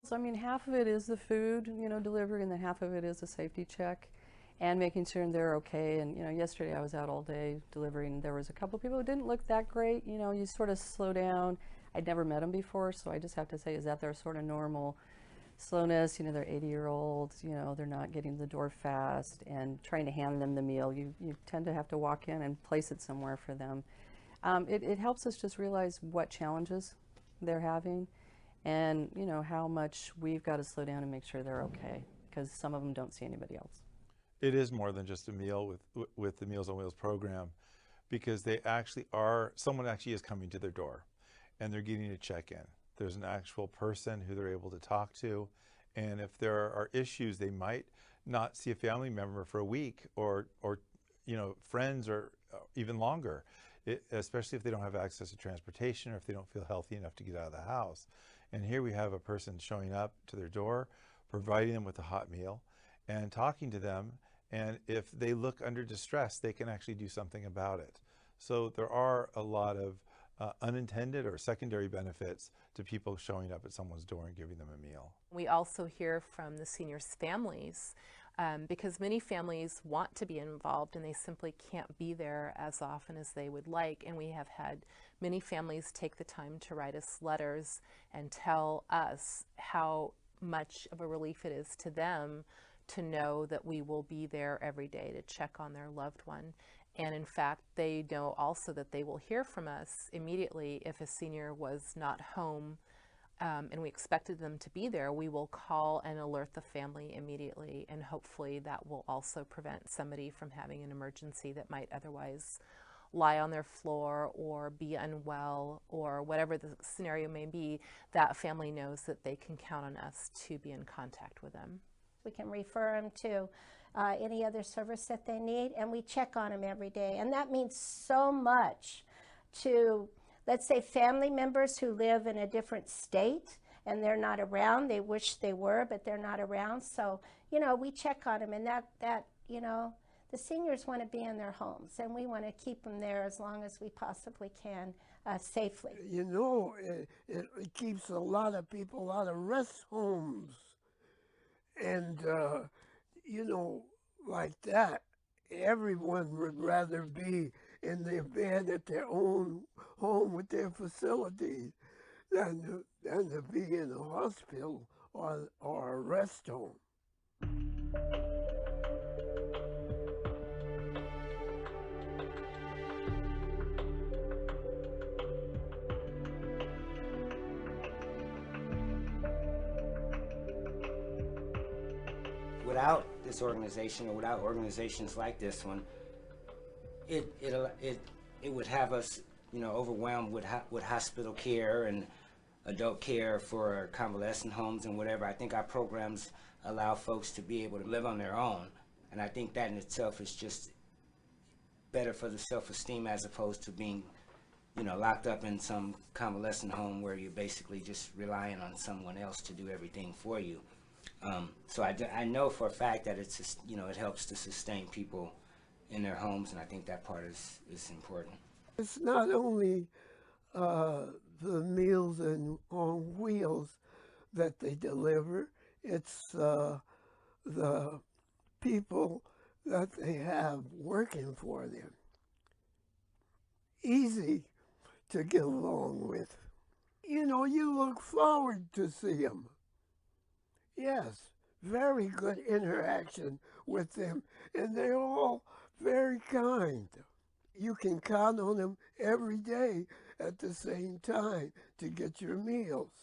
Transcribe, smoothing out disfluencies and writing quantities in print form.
So, I mean, half of it is the food, delivery, and then half of it is a safety check and making sure they're okay. And, yesterday I was out all day delivering, and there was a couple of people who didn't look that great. You sort of slow down. I'd never met them before, so I just have to say, is that their sort of normal slowness? They're 80-year-olds, they're not getting to the door fast, and trying to hand them the meal. You tend to have to walk in and place it somewhere for them. It helps us just realize what challenges they're having, and how much we've got to slow down and make sure they're okay, because some of them don't see anybody else. It is more than just a meal with the Meals on Wheels program, because they actually are, someone actually is coming to their door and they're getting a check-in. There's an actual person who they're able to talk to, and if there are issues, they might not see a family member for a week or friends, or even longer, especially if they don't have access to transportation or if they don't feel healthy enough to get out of the house. And here we have a person showing up to their door, providing them with a hot meal and talking to them. And if they look under distress, they can actually do something about it. So there are a lot of unintended or secondary benefits to people showing up at someone's door and giving them a meal. We also hear from the seniors' families, because many families want to be involved and they simply can't be there as often as they would like. And we have had many families take the time to write us letters and tell us how much of a relief it is to them to know that we will be there every day to check on their loved one. And in fact, they know also that they will hear from us immediately if a senior was not home, and we expected them to be there. We will call and alert the family immediately, and hopefully that will also prevent somebody from having an emergency that might otherwise lie on their floor or be unwell, or whatever the scenario may be. That family knows that they can count on us to be in contact with them. We can refer them to any other service that they need, and we check on them every day. And that means so much to, let's say, family members who live in a different state and they're not around. They wish they were, but they're not around. So, we check on them, and the seniors want to be in their homes, and we want to keep them there as long as we possibly can, safely. It keeps a lot of people out of rest homes. And, like that, everyone would rather be in their bed at their own home with their facilities than to be in a hospital or a rest home. Without this organization, or without organizations like this one, it would have us, overwhelmed with hospital care and adult care for convalescent homes and whatever. I think our programs allow folks to be able to live on their own, and I think that in itself is just better for the self-esteem, as opposed to being, locked up in some convalescent home where you're basically just relying on someone else to do everything for you. So I know for a fact that it's just, it helps to sustain people in their homes, and I think that part is important. It's not only the Meals on Wheels that they deliver, it's the people that they have working for them. Easy to get along with. You look forward to see them. Yes, very good interaction with them, and they're all very kind. You can count on them every day at the same time to get your meals.